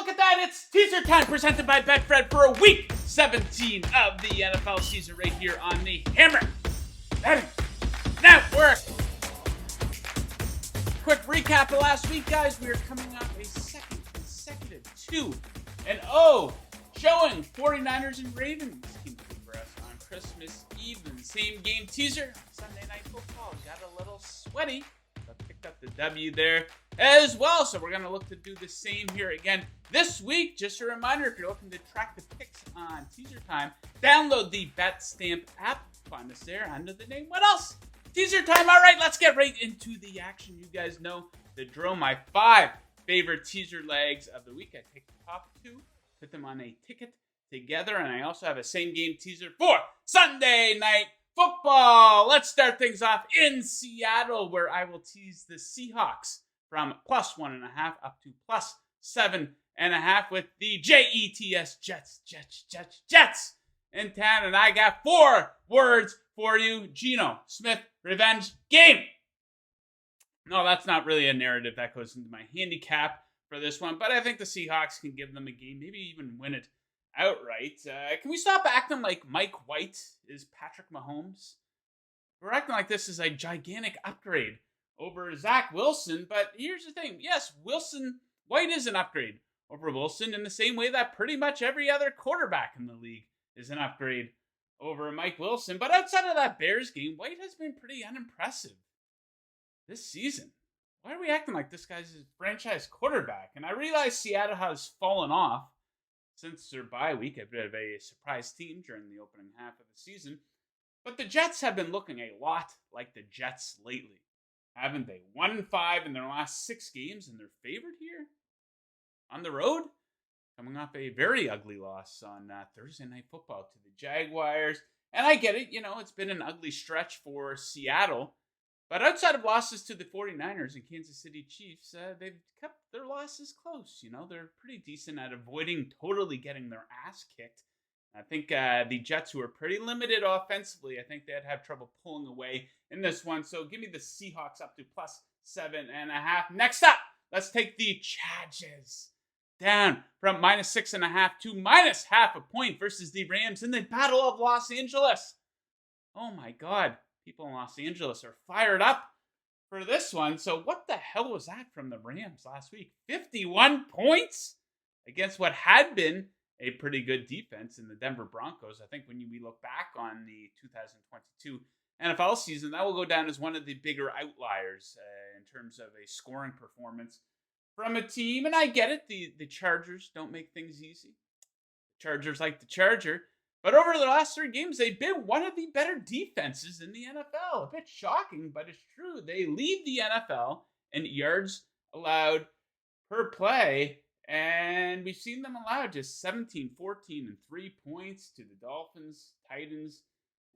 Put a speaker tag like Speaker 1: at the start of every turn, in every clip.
Speaker 1: look at that? It's teaser time presented by Betfred for a week 17 of the NFL season right here on the Hammer Betting Network. Quick recap of last week, guys. We are coming off a second consecutive 2-0 showing. 49ers and Ravens came for us on Christmas Eve in the same game teaser. Sunday Night Football got a little sweaty, but picked up the W there as well. So we're going to look to do the same here again this week. Just a reminder, if you're looking to track the picks on teaser time, download the BetStamp app. Find us there under the name. What else? Teaser time. All right, let's get right into the action. You guys know the drill. My 5 favorite teaser legs of the week. I take the top 2, put them on a ticket together, and I also have a same game teaser for Sunday Night Football. Let's start things off in Seattle, where I will tease the Seahawks from +1.5 up to +7.5 with the Jets, Jets in town. And I got 4 words for you. Geno Smith revenge game. No, that's not really a narrative that goes into my handicap for this one, but I think the Seahawks can give them a game, maybe even win it outright. Can we stop acting like Mike White is Patrick Mahomes? We're acting like this is a gigantic upgrade over Zach Wilson, but here's the thing. Yes, White is an upgrade over Wilson in the same way that pretty much every other quarterback in the league is an upgrade over Mike Wilson. But outside of that Bears game, White has been pretty unimpressive this season. Why are we acting like this guy's a franchise quarterback? And I realize Seattle has fallen off since their bye week, a bit of a surprise team during the opening half of the season. But the Jets have been looking a lot like the Jets lately, haven't they? 1-5 in their last 6 games, and they're favored here on the road, coming off a very ugly loss on Thursday Night Football to the Jaguars. And I get it, it's been an ugly stretch for Seattle. But outside of losses to the 49ers and Kansas City Chiefs, they've kept their losses close. They're pretty decent at avoiding totally getting their ass kicked. I think the Jets, who are pretty limited offensively, I think they'd have trouble pulling away in this one. So give me the Seahawks up to +7.5. Next up, let's take the Chargers down from -6.5 to -0.5 point versus the Rams in the Battle of Los Angeles. Oh my God. People in Los Angeles are fired up for this one. So what the hell was that from the Rams last week? 51 points against what had been a pretty good defense in the Denver Broncos. I think when we look back on the 2022 NFL season, that will go down as one of the bigger outliers in terms of a scoring performance from a team. And I get it. The Chargers don't make things easy. The Chargers like the Charger. But over the last 3 games, they've been one of the better defenses in the NFL. A bit shocking, but it's true. They lead the NFL in yards allowed per play. And we've seen them allow just 17, 14, and 3 points to the Dolphins, Titans,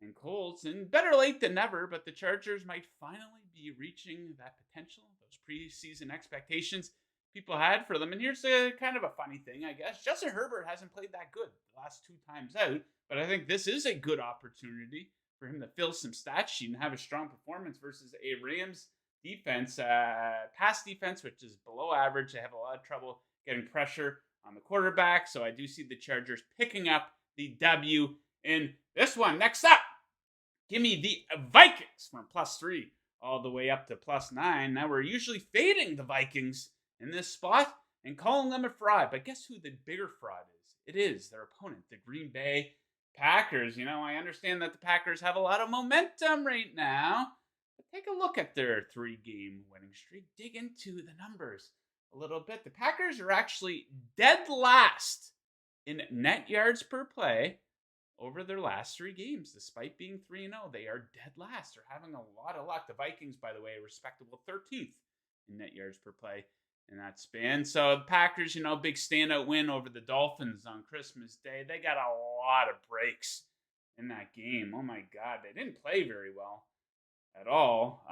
Speaker 1: and Colts. And better late than never, but the Chargers might finally be reaching that potential, those preseason expectations people had for them. And here's a kind of a funny thing, I guess. Justin Herbert hasn't played that good the last 2 times out, but I think this is a good opportunity for him to fill some stat sheet and have a strong performance versus a Rams defense, pass defense, which is below average. They have a lot of trouble getting pressure on the quarterback, so I do see the Chargers picking up the W in this one. Next up, give me the Vikings from +3 all the way up to +9. Now we're usually fading the Vikings in this spot and calling them a fraud. But guess who the bigger fraud is? It is their opponent, the Green Bay Packers. I understand that the Packers have a lot of momentum right now. But take a look at their 3-game winning streak. Dig into the numbers a little bit. The Packers are actually dead last in net yards per play over their last 3 games. Despite being 3-0, they are dead last. They're having a lot of luck. The Vikings, by the way, are respectable 13th in net yards per play in that span. So the Packers, big standout win over the Dolphins on Christmas Day. They got a lot of breaks in that game. Oh my God, they didn't play very well at all.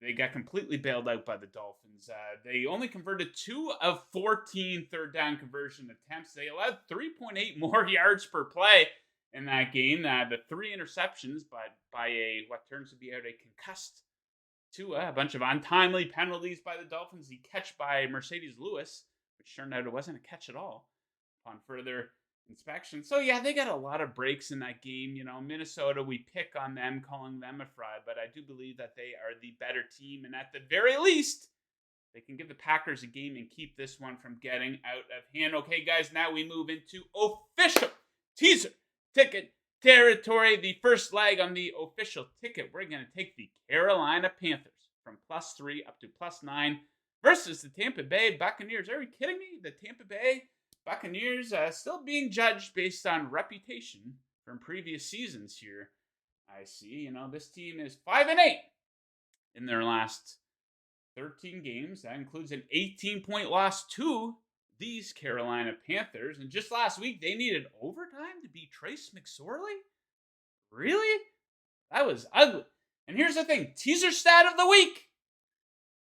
Speaker 1: They got completely bailed out by the Dolphins. They only converted 2 of 14 third down conversion attempts. They allowed 3.8 more yards per play in that game. The 3 interceptions, but by what turns to be out a concussed Tua, a bunch of untimely penalties by the Dolphins. The catch by Mercedes Lewis which turned out it wasn't a catch at all upon further inspection. So yeah, they got a lot of breaks in that game. You know, Minnesota, we pick on them, calling them a fraud, but I do believe that they are the better team, and at the very least, they can give the Packers a game and keep this one from getting out of hand. Okay, guys, now we move into official teaser ticket territory. The first leg on the official ticket, we're going to take the Carolina Panthers from +3 up to +9 versus the Tampa Bay Buccaneers. Are you kidding me? The Tampa Bay Buccaneers still being judged based on reputation from previous seasons here. I see, you know, this team is 5-8 in their last 13 games. That includes an 18-point loss to these Carolina Panthers. And just last week, they needed overtime to beat Trace McSorley? Really? That was ugly. And here's the thing. Teaser stat of the week.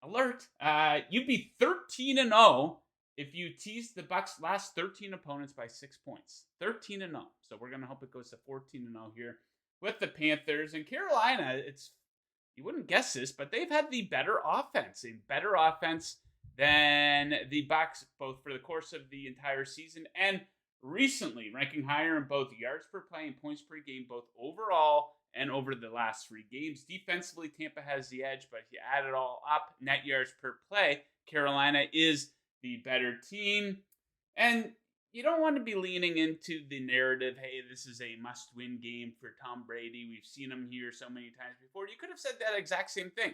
Speaker 1: Alert. You'd be 13-0 if you teased the Bucs' last 13 opponents by 6 points. 13-0. So we're going to hope it goes to 14-0 here with the Panthers. And Carolina, you wouldn't guess this, but they've had the better offense. A better offense than the Bucs, both for the course of the entire season and recently, ranking higher in both yards per play and points per game, both overall and over the last 3 games. Defensively, Tampa has the edge, but if you add it all up, net yards per play, Carolina is the better team. And you don't want to be leaning into the narrative, hey, this is a must-win game for Tom Brady. We've seen him here so many times before. You could have said that exact same thing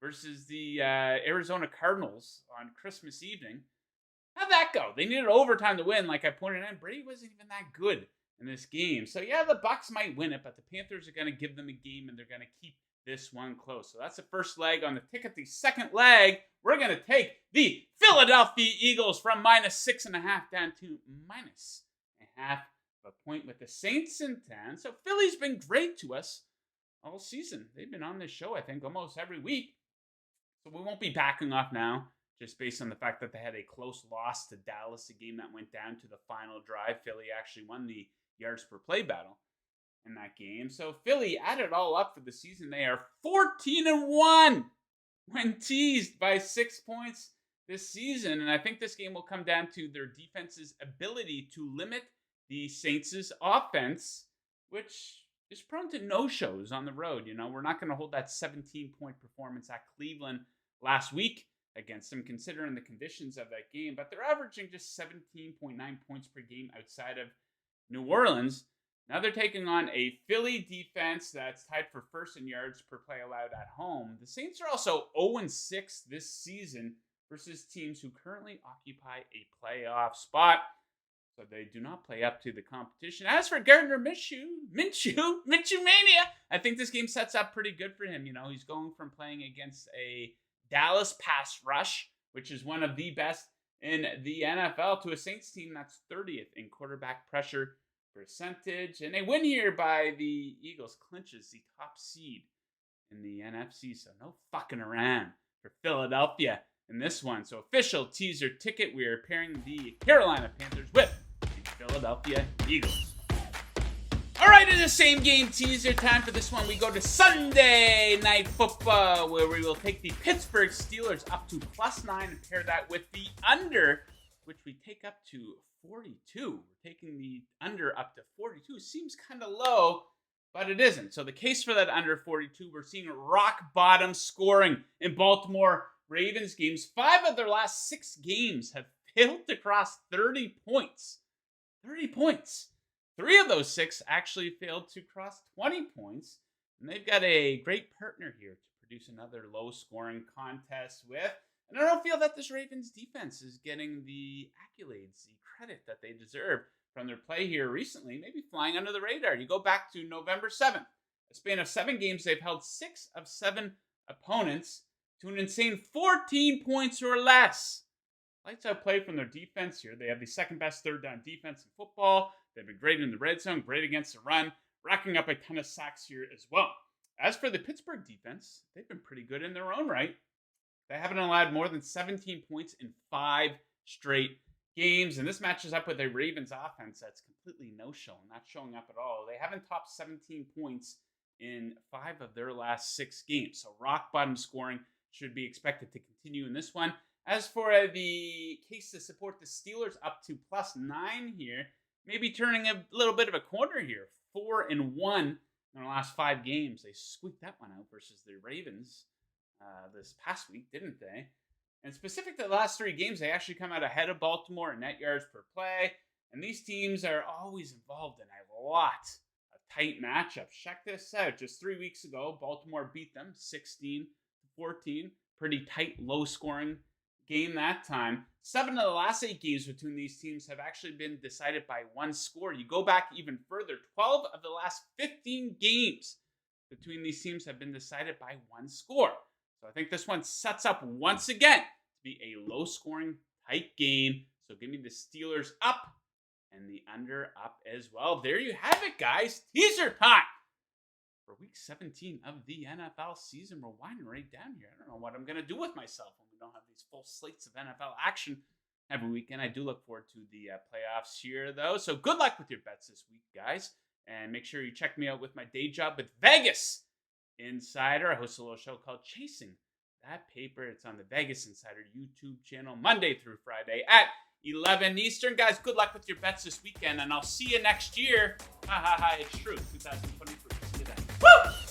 Speaker 1: versus the Arizona Cardinals on Christmas evening. How'd that go? They needed overtime to win. Like I pointed out, Brady wasn't even that good in this game. So yeah, the Bucs might win it, but the Panthers are going to give them a game, and they're going to keep this one close. So that's the first leg on the ticket. The second leg, we're going to take the Philadelphia Eagles from -6.5 down to -0.5 point with the Saints in 10. So Philly's been great to us all season. They've been on this show, I think, almost every week. So we won't be backing off now, just based on the fact that they had a close loss to Dallas, a game that went down to the final drive. Philly actually won the yards per play battle in that game. So Philly, add it all up for the season, they are 14-1 when teased by 6 points this season. And I think this game will come down to their defense's ability to limit the Saints' offense, which is prone to no-shows on the road. You know, we're not going to hold that 17-point performance at Cleveland last week against them, considering the conditions of that game. But they're averaging just 17.9 points per game outside of New Orleans. Now they're taking on a Philly defense that's tied for first in yards per play allowed at home. The Saints are also 0-6 this season versus teams who currently occupy a playoff spot. So they do not play up to the competition. As for Gardner Minshew Mania, I think this game sets up pretty good for him. You know, he's going from playing against a Dallas pass rush, which is one of the best in the NFL, to a Saints team that's 30th in quarterback pressure percentage. And a win here by the Eagles clinches the top seed in the NFC. So no fucking around for Philadelphia in this one. So official teaser ticket, we are pairing the Carolina Panthers with the Philadelphia Eagles. All right, in the same game teaser time for this one, we go to Sunday Night Football, where we will take the Pittsburgh Steelers up to +9 and pair that with the under, which we take up to 42. We're taking the under up to 42. Seems kind of low, but it isn't. So the case for that under 42, we're seeing rock bottom scoring in Baltimore Ravens games. 5 of their last 6 games have failed to cross 30 points. 30 points. 3 of those 6 actually failed to cross 20 points. And they've got a great partner here to produce another low-scoring contest with. And I don't feel that this Ravens defense is getting the accolades, the credit that they deserve from their play here recently, maybe flying under the radar. You go back to November 7th. A span of 7 games, they've held 6 of 7 opponents to an insane 14 points or less. Lights out play from their defense here. They have the second best third down defense in football. They've been great in the red zone, great against the run, racking up a ton of sacks here as well. As for the Pittsburgh defense, they've been pretty good in their own right. They haven't allowed more than 17 points in 5 straight games, and this matches up with a Ravens offense that's completely no-show, not showing up at all. They haven't topped 17 points in 5 of their last 6 games, so rock-bottom scoring should be expected to continue in this one. As for the case to support the Steelers, up to +9 here. Maybe turning a little bit of a corner here. 4-1 in their last 5 games. They squeaked that one out versus the Ravens this past week, didn't they? And specific to the last 3 games, they actually come out ahead of Baltimore in net yards per play. And these teams are always involved in a lot of tight matchups. Check this out. Just 3 weeks ago, Baltimore beat them 16-14. Pretty tight, low-scoring game that time. 7 of the last 8 games between these teams have actually been decided by 1 score. You go back even further. 12 of the last 15 games between these teams have been decided by 1 score. So I think this one sets up once again to be a low-scoring, tight game. So give me the Steelers up and the under up as well. There you have it, guys. Teaser time for week 17 of the NFL season. We're winding right down here. I don't know what I'm going to do with myself when we don't have these full slates of NFL action every weekend. I do look forward to the playoffs here, though. So good luck with your bets this week, guys. And make sure you check me out with my day job with Vegas Insider. I host a little show called Chasing That Paper. It's on the Vegas Insider YouTube channel Monday through Friday at 11 Eastern. Guys, good luck with your bets this weekend, and I'll see you next year. Ha ha ha, it's true. 2023. See you then. Woo!